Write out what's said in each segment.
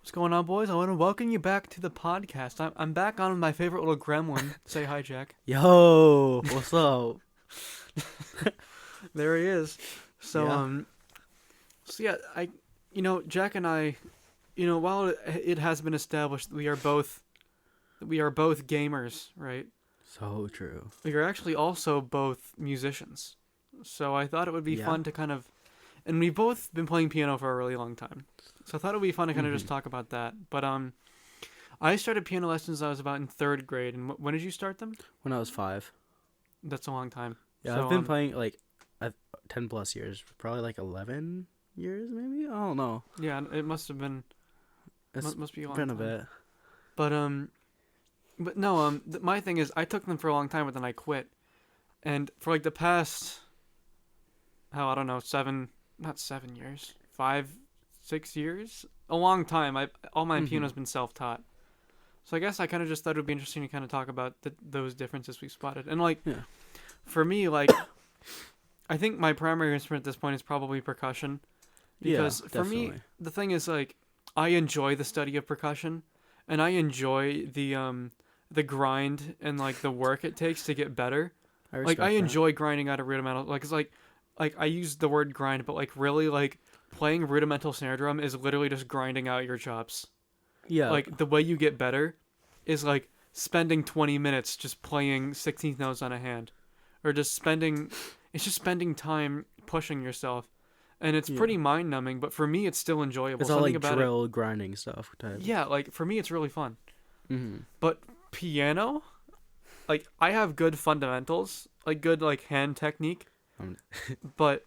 What's going on, boys? I want to welcome you back to the podcast. I'm back on with my favorite little gremlin. Say hi, Jack. Yo, what's up? There he is. So, Yeah. Jack and I, while it has been established that we are both gamers, right? So true. We are actually also both musicians. So I thought it would be Yeah. fun to and we've both been playing piano for a really long time. So I thought it would be fun to kind of just Mhm. talk about that. But I started piano lessons when I was about in third grade. And when did you start them? When I was 5. That's a long time. Yeah, So, I've been playing I've 10 plus years, probably 11 years maybe. I don't know. Yeah, it must have been. It's Must be a long been a time. bit. But no. My thing is, I took them for a long time, but then I quit. And for the past, I don't know, not 7 years, 5, 6 years, a long time. All my piano's been self-taught. So I guess I kind of just thought it would be interesting to kind of talk about those differences we spotted. And Yeah. for me, I think my primary instrument at this point is probably percussion. Because Yeah, for me, definitely. the thing is I enjoy the study of percussion, and I enjoy the grind and the work it takes to get better. I respect I that. enjoy grinding out a rudimental it's I use the word grind, but really playing rudimental snare drum is literally just grinding out your chops. Yeah. The way you get better is spending 20 minutes just playing 16th notes on a hand, or just spending time pushing yourself, and it's Yeah. pretty mind numbing. But for me, it's still enjoyable. It's all Something about drill grinding stuff type. it, yeah. For me, it's really fun. Mhm. But piano, I have good fundamentals, good hand technique, Um, but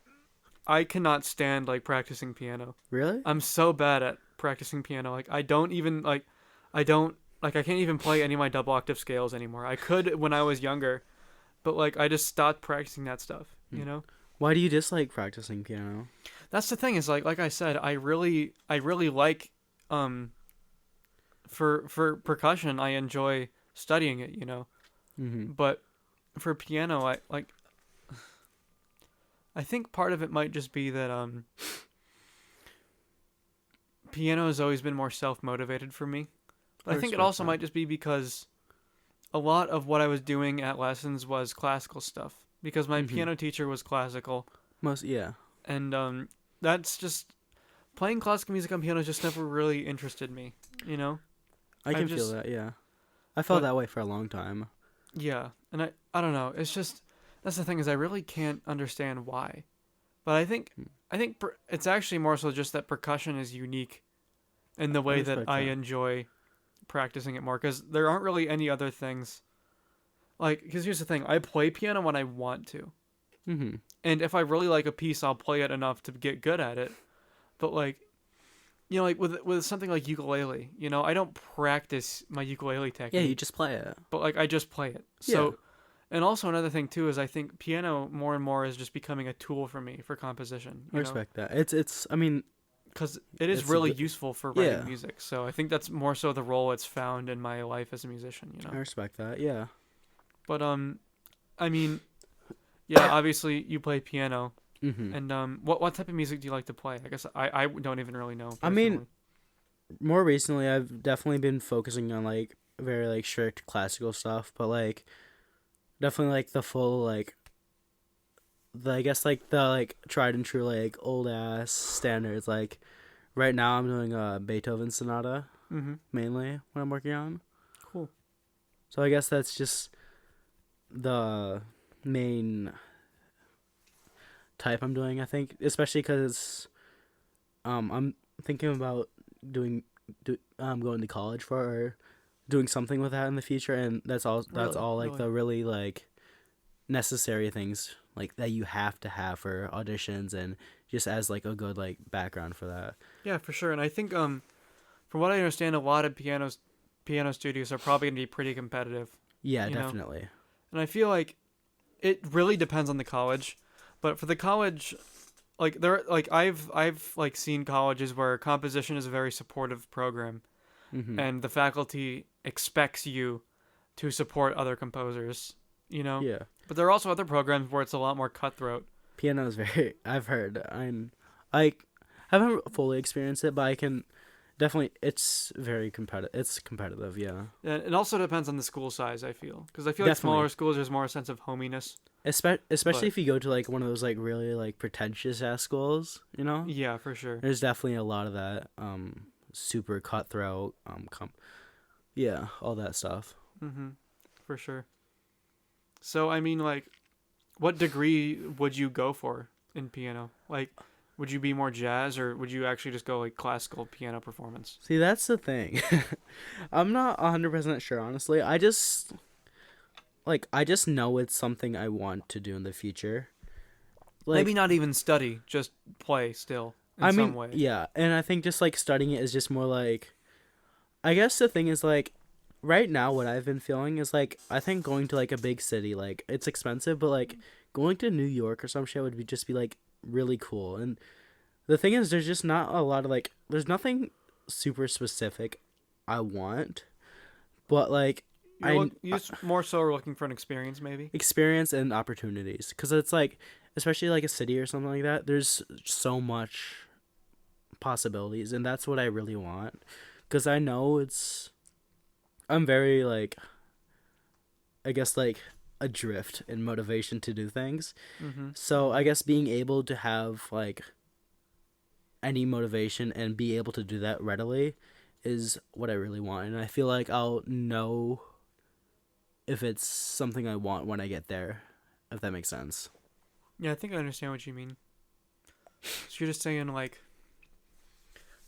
I cannot stand practicing piano. Really? I'm so bad at practicing piano. I don't even I don't I can't even play any of my double octave scales anymore. I could when I was younger, but I just stopped practicing that stuff, you know? Why do you dislike practicing piano? That's the thing is like I said, I really like for percussion, I enjoy studying it, Mhm. But for piano, I think part of it might just be that piano has always been more self-motivated for me. But I think it respect also that. might just be because a lot of what I was doing at lessons was classical stuff, because my Mhm. piano teacher was classical, Yeah. and that's just playing classical music on piano just never really interested me, I can feel just- that, yeah. I felt but- that way for a long time. Yeah, and I don't know. It's just that's the thing is I really can't understand why, but I think it's actually more so just that percussion is unique in the way that respect I that. enjoy practicing it more, because there aren't really any other things because here's the thing, I play piano when I want to, Mhm. and if I really like a piece, I'll play it enough to get good at it. But with something like ukulele, I don't practice my ukulele technique. Yeah, you just play it. But I just play it. So, and also another thing too is I think piano more and more is just becoming a tool for me for composition. I respect that. It's I mean, because it is It's a really good- useful for writing Yeah. music. So I think that's more so the role it's found in my life as a musician. I respect that. Yeah. But I mean, yeah, obviously you play piano, Mhm. and what type of music do you like to play? I guess I don't even really know. I mean, personally. More recently I've definitely been focusing on very strict classical stuff, but definitely the full I guess the tried and true old ass standards. Right now I'm doing a Beethoven sonata mainly what I'm working on. Cool. So I guess that's just the main type I'm doing, I think, especially cuz I'm thinking about going to college for, or doing something with that in the future, and that's all Really? the really necessary things that you have to have for auditions, and just as a good background for that. Yeah, for sure. And I think from what I understand, a lot of piano studios are probably going to be pretty competitive. Yeah, You know? definitely. And I feel like it really depends on the college, but for the college, I've seen colleges where composition is a very supportive program, Mhm. and the faculty expects you to support other composers, Yeah. But there are also other programs where it's a lot more cutthroat. Piano is very I've heard. I haven't fully experienced it, but I can definitely it's very competitive. It's competitive, yeah. And it also depends on the school size, I feel, because I feel like Definitely. smaller schools there's more a sense of hominess. Especially But if you go to like one of those like really like pretentious ass schools, yeah, for sure. There's definitely a lot of that super cutthroat yeah, all that stuff. Mhm. For sure. So I mean, like, what degree would you go for in piano? Like, would you be more jazz, or would you actually just go like classical piano performance? See, that's the thing. I'm not 100% sure honestly. I just know it's something I want to do in the future. Maybe Like not even study, just play still in I some mean, way. yeah, and I think just like studying it is just more like I guess the thing is like right now what I've been feeling is like I think going to like a big city like it's expensive but like going to New York or some shit would be like really cool. And the thing is there's just not a lot of like there's nothing super specific I want, but like You just more so are looking for an experience, maybe. experience and opportunities cuz it's like especially like a city or something like that there's so much possibilities and that's what I really want cuz I know I'm very like I guess like adrift in motivation to do things. Mhm. So I guess being able to have like any motivation and be able to do that readily is what I really want. And I feel like I'll know if it's something I want when I get there, if that makes sense. Yeah, I think I understand what you mean. So you're just saying like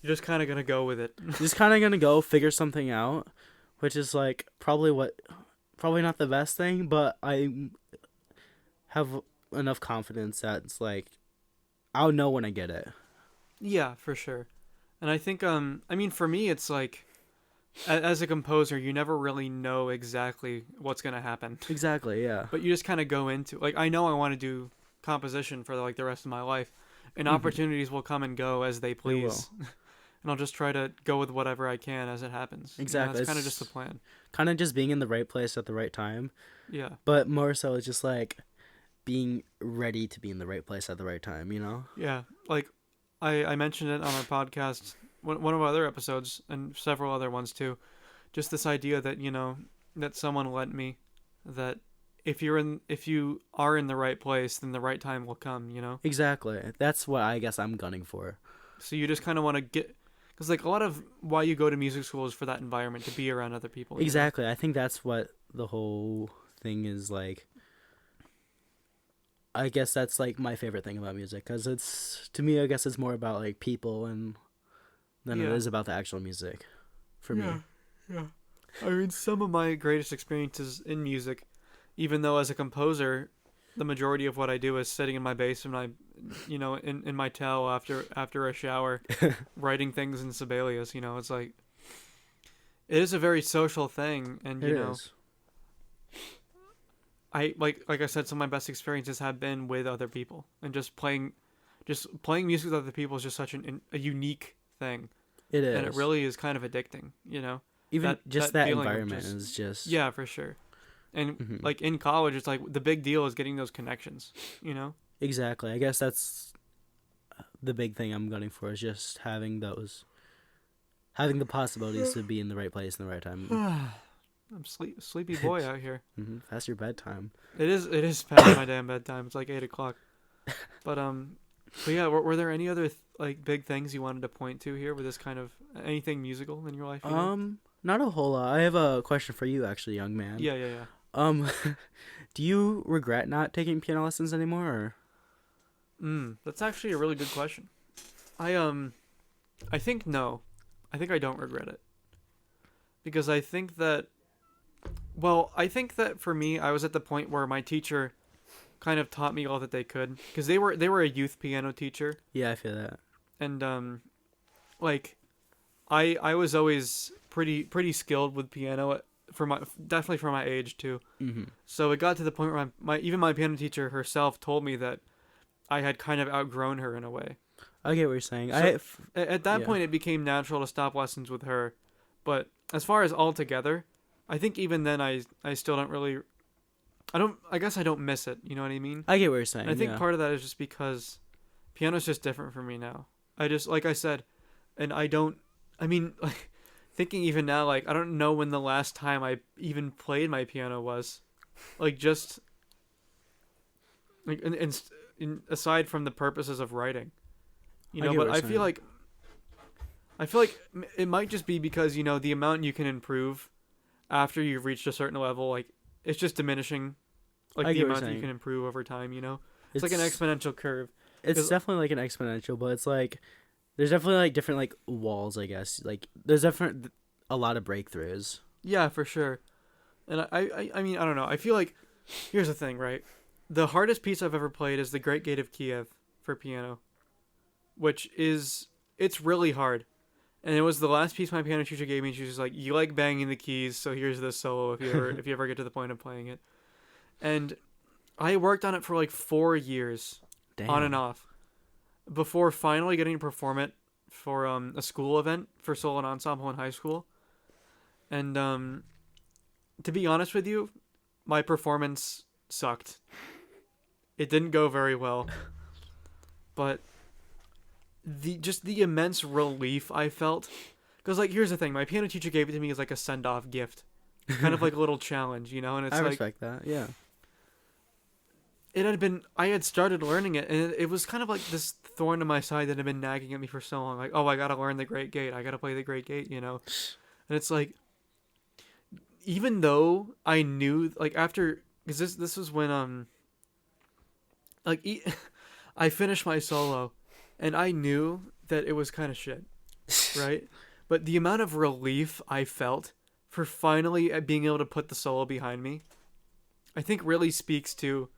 you're just kind of gonna go with it. Just kind of gonna go figure something out, which is like probably not the best thing, but I have enough confidence that it's like I'll know when I get it. Yeah, for sure. And I think I mean for me it's like as a composer you never really know exactly what's going to happen. Exactly, yeah. But you just kind of go into like I know I want to do composition for like the rest of my life and opportunities will come and go as they They will. please. And I'll just try to go with whatever I can as it happens. Exactly. That's kind of just the plan. Kind of just being in the right place at the right time, Yeah. but more so it's just like being ready to be in the right place at the right time. Yeah. Like I mentioned it on our podcast, one of our other episodes, and several other ones too. Just this idea that that someone lent me, that if you are in the right place, then the right time will come. Exactly. That's what I guess I'm gunning for. So you just kind of want to get, because like a lot of why you go to music school is for that environment to be around other people. Exactly. I think that's what the whole thing is like. I guess that's like my favorite thing about music because it's to me I guess it's more about like people and than it Yeah. is about the actual music for me. Yeah. I mean, some of my greatest experiences in music, even though as a composer, the majority of what I do is sitting in my basement, in my towel after a shower, writing things in Sibelius. It's like it is a very social thing, and It is. I like I said, some of my best experiences have been with other people, and just playing music with other people is just such a unique thing, It is. and it really is kind of addicting. Even just that feeling of environment is just yeah, for sure. And Mhm. like in college, it's like the big deal is getting those connections. Exactly. I guess that's the big thing I'm gunning for is just having the possibilities to be in the right place in the right time. I'm sleepy boy out here. That's your bedtime. It is past my damn bedtime. It's like 8 o'clock. But yeah, were there any other like big things you wanted to point to here with this kind of anything musical in your life? Not a whole lot. I have a question for you, actually, young man. Yeah. Um, do you regret not taking piano lessons anymore? Or? That's actually a really good question. I think no. I think I don't regret it. Because I think that for me, I was at the point where my teacher kind of taught me all that they could, because they were a youth piano teacher, Yeah, I feel that. and like I was always pretty skilled with piano definitely for my age too. So it got to the point where my piano teacher herself told me that I had kind of outgrown her in a way. I get what you're saying. So at that yeah. point, it became natural to stop lessons with her. But as far as altogether, I think even then I still don't really. I guess I don't miss it. You know what I mean? I get what you're saying. And I think yeah. part of that is just because piano's just different for me now. I just, like I said, and I don't I mean, like thinking even now, like I don't know when the last time I even played my piano was. Like just like aside from the purposes of writing, I get what But you're saying. I feel like it might just be because the amount you can improve after you've reached a certain level, like it's just diminishing, like I the get what you're amount that you can saying. improve over time. It's like an It's exponential curve. it's Because definitely like an exponential, but it's like there's definitely like different like walls, I guess. Like there's different a lot of breakthroughs. yeah, for sure. And I mean, I don't know. I feel like here's the thing, right? The hardest piece I've ever played is the Great Gate of Kiev for piano, which is it's really hard. And it was the last piece my piano teacher gave me. She was like, "You like banging the keys, so here's this solo if you ever get to the point of playing it." And I worked on it for like 4 years, on and Damn. off, before finally getting to perform it for a school event for solo and ensemble in high school. And to be honest with you, my performance sucked. It didn't go very well, but the immense relief I felt, because like here's the thing, my piano teacher gave it to me as like a send off gift, kind of like a little challenge, and I it's like respect that. Yeah. I had started learning it, and it was kind of like this thorn in my side that had been nagging at me for so long, like, oh, I gotta learn the Great Gate, I gotta play the Great Gate, and it's like, even though I knew, like, after, because this was when like I finished my solo, and I knew that it was kind of shit, right? But the amount of relief I felt for finally being able to put the solo behind me, I think really speaks to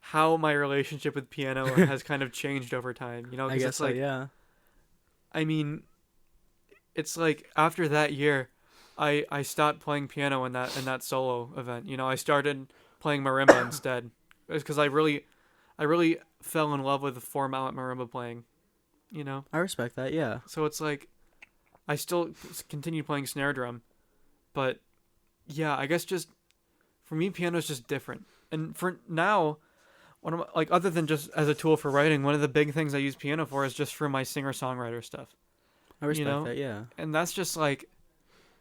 how my relationship with piano has kind of changed over time, I because guess it's so. like, Yeah. I mean, it's like after that year, I stopped playing piano in that solo event. I started playing marimba instead, because I really fell in love with the four-mallet marimba playing. You know, I respect that. Yeah. so it's like I still continue playing snare drum, but yeah, I guess just for me, piano is just different. And for now, one of like other than just as a tool for writing, one of the big things I use piano for is just for my singer-songwriter stuff. I You respect know, that. Yeah. and that's just like,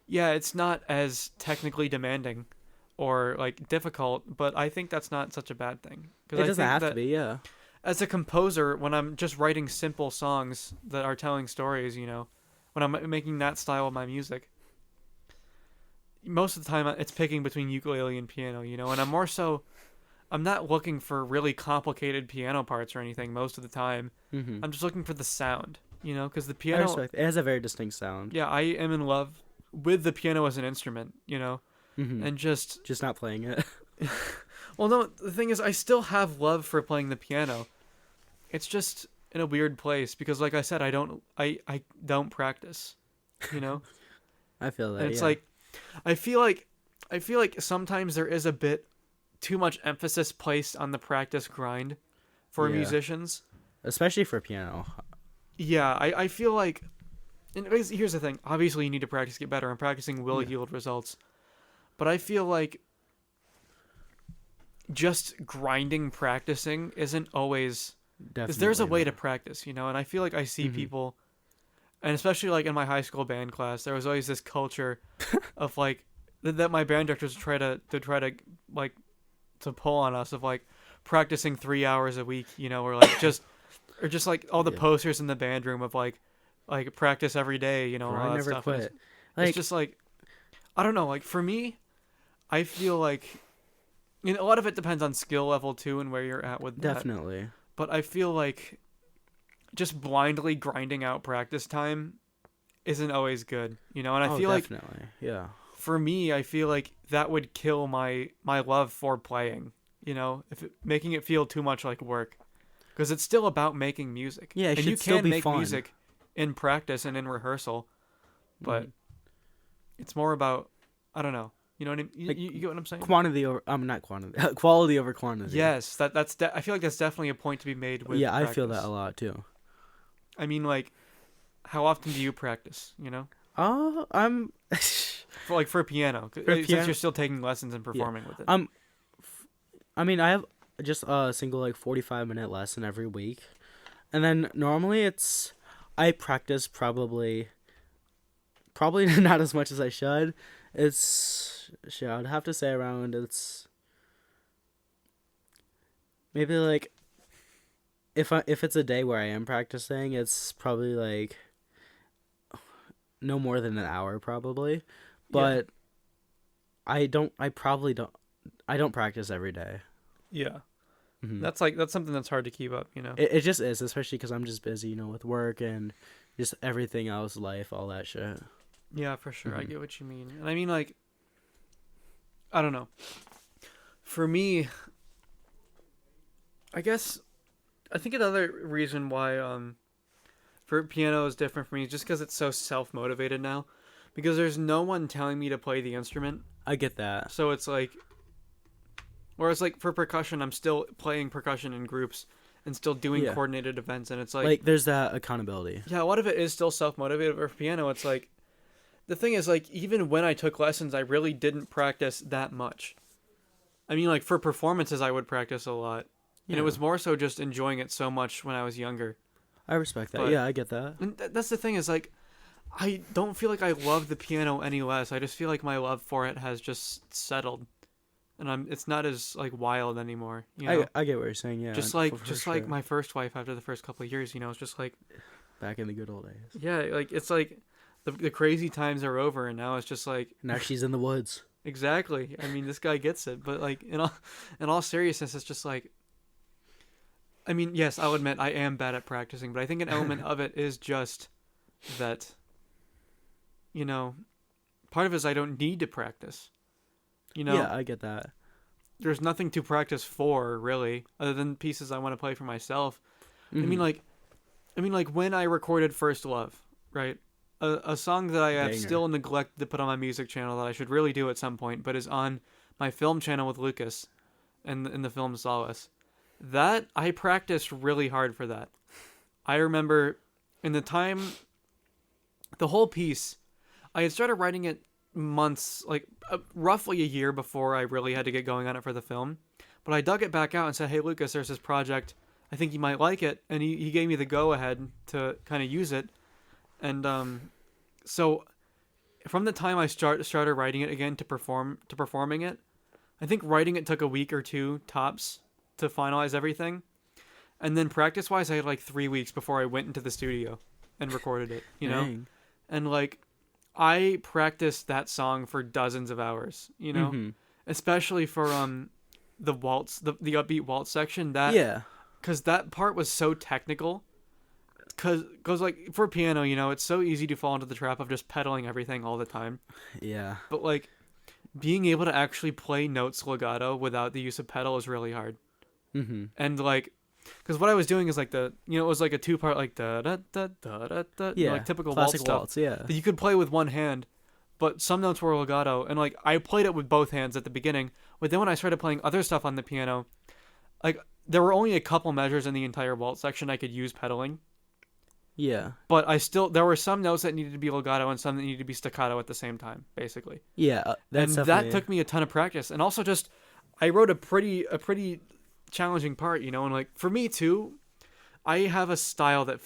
yeah, it's not as technically demanding or like difficult, but I think that's not such a bad thing, It because I doesn't think have to that be. Yeah. as a composer, when I'm just writing simple songs that are telling stories, when I'm making that style of my music, most of the time it's picking between ukulele and piano, and I'm not looking for really complicated piano parts or anything most of the time. Mm-hmm. I'm just looking for the sound, because the I piano, respect. It has a very distinct sound. yeah, I am in love with the piano as an instrument, Mm-hmm. and just, Just not playing it. well, no, the thing is, I still have love for playing the piano. It's just in a weird place because, like I said, I don't practice, you know, I feel and that. it's Yeah. like, I feel like sometimes there is a bit too much emphasis placed on the practice grind for Yeah. musicians. Especially for piano. Yeah, I feel like, and here's the thing. Obviously, you need to practice to get better, and practicing will Yeah. yield results. But I feel like just grinding practicing isn't always, because there's a Definitely way to not. practice, and I feel like I see Mm-hmm. people, and especially like in my high school band class, there was always this culture of like that my band directors try to like to pull on us of like practicing 3 hours a week, or like just like all the Yeah. posters in the band room of like practice every day, and all Grind that never stuff. And quit. it's Like just like, I don't know, like for me, I feel like, a lot of it depends on skill level too and where you're at with that. definitely. But I feel like just blindly grinding out practice time isn't always good, and I Oh, feel like definitely. Yeah. for me, I feel like that would kill my love for playing, if making it feel too much like work, because it's still about making music. Yeah, it And you should still can be make fun. music in practice and in rehearsal, but Mhm. it's more about, I don't know. You know what I mean? You, Like you get what I'm saying? quantity over. Not quantity. Quality over quantity. Yes, I feel like that's definitely a point to be made with Yeah, I practice. feel that a lot too. I mean, like, how often do you practice? I'm. For piano, since piano- you're still taking lessons and performing with it. I'm. I mean, I have just a single 45-minute lesson every week, and then normally I practice probably Probably not as much as I should. It's shit, I'd have to say around it's maybe like if it's a day where I am practicing, it's probably like no more than an hour probably. But I don't practice every day. Yeah. Mm-hmm. That's something that's hard to keep up, you know. It just is, especially because I'm just busy, with work and just everything else, life, all that shit. Yeah, for sure. Mm-hmm. I get what you mean. And I mean, like, I don't know. For me, I think another reason why for piano is different for me is just because it's so self-motivated now. Because there's no one telling me to play the instrument. I get that. So it's like, whereas like for percussion, I'm still playing percussion in groups and still doing coordinated events, and it's like there's that accountability. Yeah, a lot of it is still self-motivated. But for piano, it's like the thing is, like, even when I took lessons, I really didn't practice that much. I mean, like, for performances, I would practice a lot. Yeah. And it was more so just enjoying it so much when I was younger. I respect that. Yeah, I get that. And that's the thing is, like, I don't feel like I love the piano any less. I just feel like my love for it has just settled. And it's not as, like, wild anymore, you know? I get what you're saying, yeah. Just like my first wife after the first couple of years, it's just like... Back in the good old days. Yeah, like, it's like... The crazy times are over, and now it's just like... Now she's in the woods. Exactly. I mean, this guy gets it. But, like, in all seriousness, it's just like... I mean, yes, I'll admit I am bad at practicing, but I think an element of it is just that, part of it is I don't need to practice. Yeah, I get that. There's nothing to practice for, really, other than pieces I want to play for myself. Mm-hmm. I mean, like, when I recorded First Love, right? A song that I have still neglected to put on my music channel that I should really do at some point, but is on my film channel with Lucas in the film Solace. That, I practiced really hard for that. I remember in the whole piece, I had started writing it months, like roughly a year before I really had to get going on it for the film. But I dug it back out and said, hey, Lucas, there's this project. I think you might like it. And he gave me the go-ahead to kind of use it. And so from the time I started writing it again to performing it, I think writing it took a week or two tops to finalize everything. And then practice-wise, I had like 3 weeks before I went into the studio and recorded it, Dang. And like, I practiced that song for dozens of hours, Mm-hmm. Especially for the waltz, the upbeat waltz section. Because that part was so technical. Because like for piano, it's so easy to fall into the trap of just pedaling everything all the time. Yeah. But like being able to actually play notes legato without the use of pedal is really hard. Mm-hmm. And like, because what I was doing is like it was like a 2-part like da da da da da da, like typical classic waltz stuff. Yeah. That you could play with one hand, but some notes were legato, and like I played it with both hands at the beginning. But then when I started playing other stuff on the piano, like there were only a couple measures in the entire waltz section I could use pedaling. Yeah. But there were some notes that needed to be legato and some that needed to be staccato at the same time, basically. Yeah, that took me a ton of practice, and also just I wrote a pretty challenging part, and like for me too, I have a style that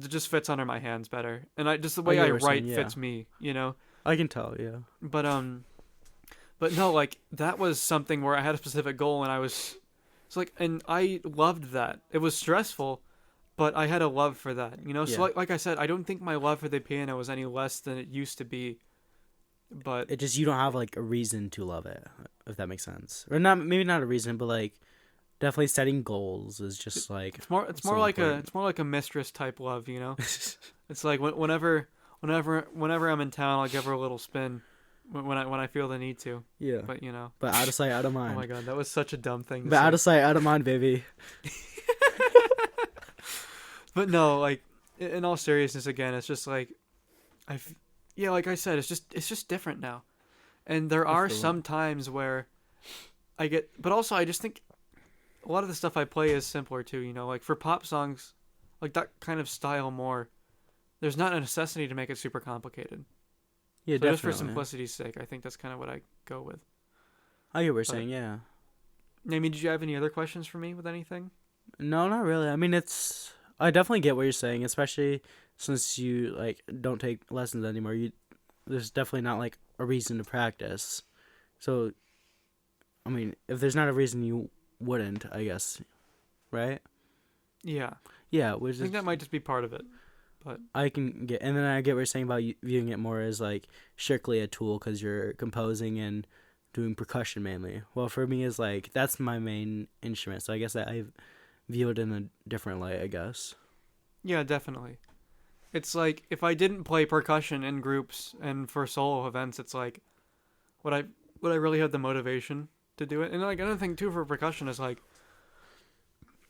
just fits under my hands better, and the way I write fits me, I can tell, yeah. But no, like that was something where I had a specific goal, and and I loved that. It was stressful. But I had a love for that, So like I said, I don't think my love for the piano was any less than it used to be. But it just, you don't have like a reason to love it, if that makes sense, or not. Maybe not a reason, but like definitely setting goals is just like it's more like a mistress type love, It's like whenever I'm in town, I'll give her a little spin when I feel the need to. Yeah. But But out of sight, out of mind. Oh my god, that was such a dumb thing. But out of sight, out of mind, baby. But no, like in all seriousness, again, it's just like like I said, it's just different now, and there are some times where but also I just think a lot of the stuff I play is simpler too. Like for pop songs, like that kind of style more. There's not a necessity to make it super complicated. Yeah, so definitely. Just for simplicity's sake, I think that's kind of what I go with. I get what you're saying. Yeah. I mean, did you have any other questions for me with anything? No, not really. I mean, I definitely get what you're saying, especially since you like don't take lessons anymore. there's definitely not like a reason to practice. So, I mean, if there's not a reason, you wouldn't, I guess, right? Yeah, Yeah, I which is think that might just be part of it. But I can get, and then I get what you're saying about viewing it more as like strictly a tool because you're composing and doing percussion mainly. Well, for me, is like that's my main instrument, so I guess that I view it in a different light, I guess. yeah, definitely. It's like if I didn't play percussion in groups and for solo events, it's like would I would I really have the motivation to do it? And like another thing too for percussion is like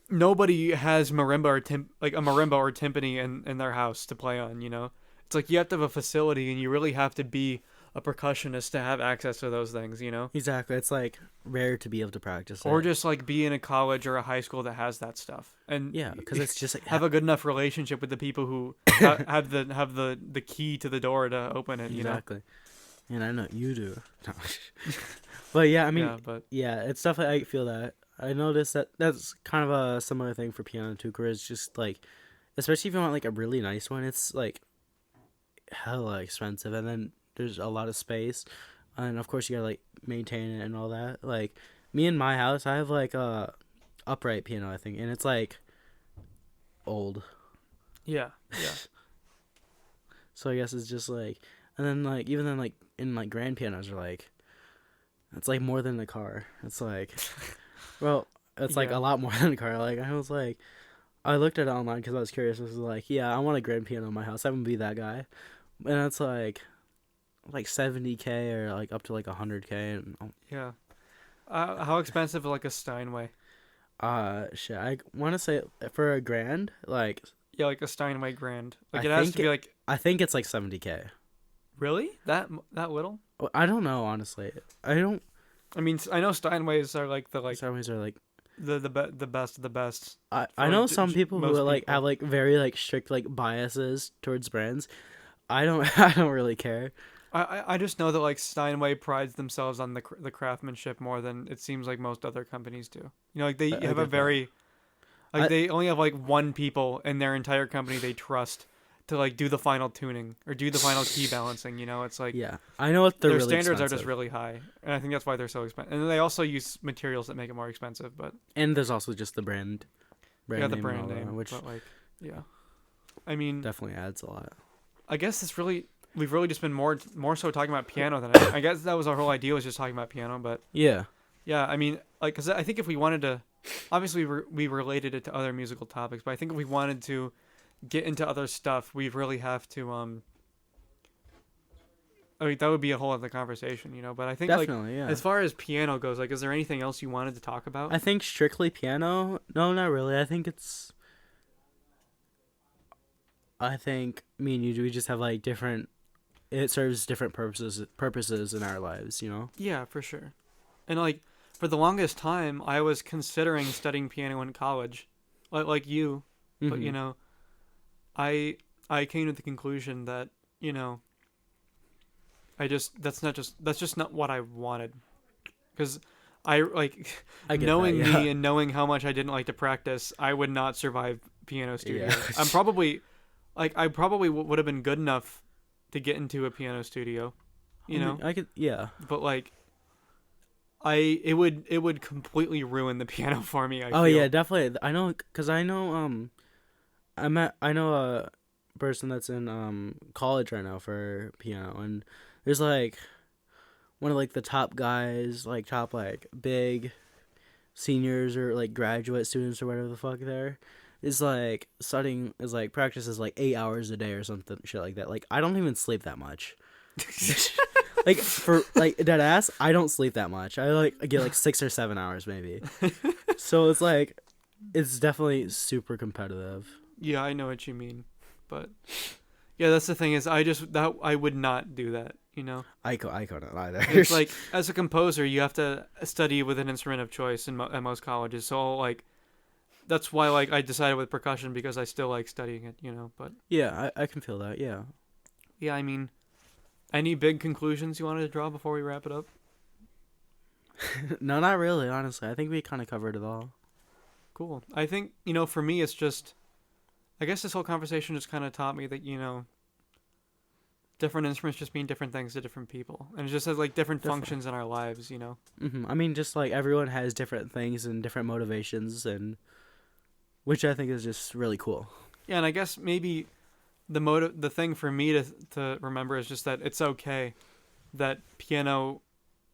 nobody has marimba or like a marimba or timpani in their house to play on. You know, it's like you have to have a facility, and you really have to be a percussionist to have access to those things. You know, Exactly, it's like rare to be able to practice or it. just like be in a college or a high school that has that stuff, and Yeah, because it's just like have a good enough relationship with the people who have the key to the door to open it. You know, exactly, and I know you do. But yeah, I mean, yeah, but yeah, it's definitely I feel that. I noticed that that's kind of a similar thing for piano too, where it's just like, especially if you want like a really nice one, it's like hella expensive, and then there's a lot of space, and of course you gotta like maintain it and all that. Like me in my house, I have like a upright piano, I think, and it's like old. yeah, yeah. So I guess it's just like, and then like even then like in like grand pianos are like, it's like more than a car. It's like, well, it's like Yeah. a lot more than a car. Like I was like, I looked at it online because I was curious. I was like, yeah, I want a grand piano in my house. I'm gonna be that guy, and it's like 70K or like up to like 100K and Yeah. How expensive is like a Steinway? shit. I want to say for a grand, like Yeah, like a Steinway Grand. Like I it has think to be like I think it's like 70K. really that little. I don't know honestly. I don't. I mean, I know Steinways are like the Salaries are like the best of the best. I know some people who Most like people. have like very like strict like biases towards brands. I don't I don't really care. I just know that like Steinway prides themselves on the craftsmanship more than it seems like most other companies do. You know, like they I have a get that. very like I they only have like one people in their entire company they trust to like do the final tuning or do the final key balancing. You know, it's like yeah. I know what they're their really standards are expensive. just really high, and I think that's why they're so expensive. And they also use materials that make it more expensive. But And there's also just the yeah, the name and brand all that, name, which but like yeah, I mean, definitely adds a lot. I guess we've really just been more so talking about piano than I guess that was our whole idea was just talking about piano. But Yeah. yeah, I mean, like, cause I think if we wanted to, obviously we related it to other musical topics, but I think if we wanted to get into other stuff, we really have to I mean, that would be a whole other conversation, you know. But I think like Definitely, yeah. as far as piano goes, like, is there anything else you wanted to talk about? I think strictly piano. No, not really. I think me and you we just have like different. It serves different purposes in our lives. You know. Yeah, for sure. And like for the longest time, I was considering studying piano in college, like you. But you Mhm. know, I came to the conclusion that you know that's just not what I wanted because I like I get knowing that. Yeah. me and knowing how much I didn't like to practice, I would not survive piano studio. Yeah. I'm probably like I probably would have been good enough to get into a piano studio, you know, I could. Yeah. but like it would completely ruin the piano for me. I Oh feel. yeah, definitely. I know, cause I know. I know a person that's in college right now for piano, and there's like one of like the top guys, like top like big seniors or like graduate students or whatever the fuck they're is like studying is like practices like 8 hours a day or something shit like that. Like I don't even sleep that much. Like for like dead ass, I don't sleep that much. I like get like 6 or 7 hours maybe. So it's like it's definitely super competitive. Yeah, I know what you mean, but yeah, that's the thing is I would not do that. You know, I couldn't either. it's like as a composer, you have to study with an instrument of choice at most colleges. So like, that's why like I decided with percussion because I still like studying it. You know, but Yeah, I can feel that. Yeah. yeah, I mean, any big conclusions you wanted to draw before we wrap it up? No, not really. Honestly, I think we kind of covered it all. Cool. I think you know for me it's just, I guess this whole conversation just kind of taught me that you know, different instruments just mean different things to different people, and it just has like different Definitely. functions in our lives, you know. I mean, just like everyone has different things and different motivations, and which I think is just really cool. Yeah, and I guess maybe the thing for me to remember is just that it's okay that piano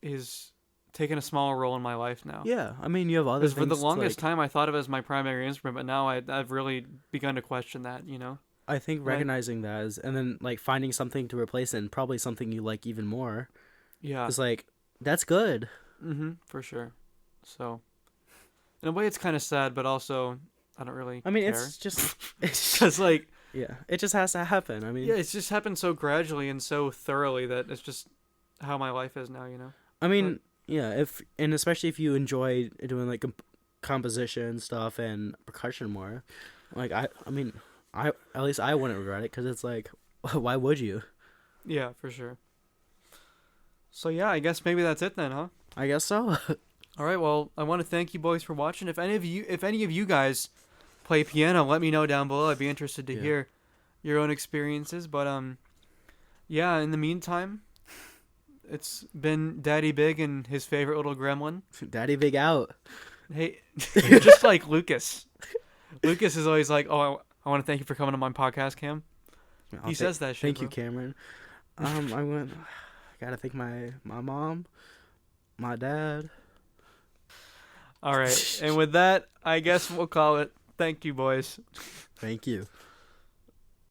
is taking a smaller role in my life now. Yeah, I mean, you have other Because for the things. longest time, I thought of it as my primary instrument, but now I've really begun to question that, you know? I think Right. recognizing that is, and then like finding something to replace it, and probably something you like even more, Yeah. is like that's good. For sure. So, in a way, it's kind of sad, but also, I don't really I mean, care. it's just, it's Because, like, yeah, it just has to happen. I mean, yeah, it's just happened so gradually and so thoroughly that it's just how my life is now, you know? I mean, yeah, if and especially if you enjoy doing like composition stuff and percussion more, like I mean, I at least I wouldn't regret it because it's like, why would you? Yeah, for sure. So, yeah, I guess maybe that's it then, huh? I guess so. All right, well, I want to thank you boys for watching. If any of you guys play piano, let me know down below. I'd be interested to Yeah. hear your own experiences. But yeah, in the meantime, it's been Daddy Big and his favorite little gremlin. Daddy Big out. Hey, you're just like Lucas. Lucas is always like, "Oh, I want to thank you for coming on my podcast, Cam." He says that shit. Thank you, Cameron. I went. Gotta thank my mom, my dad. All right, and with that, I guess we'll call it. Thank you, boys. Thank you.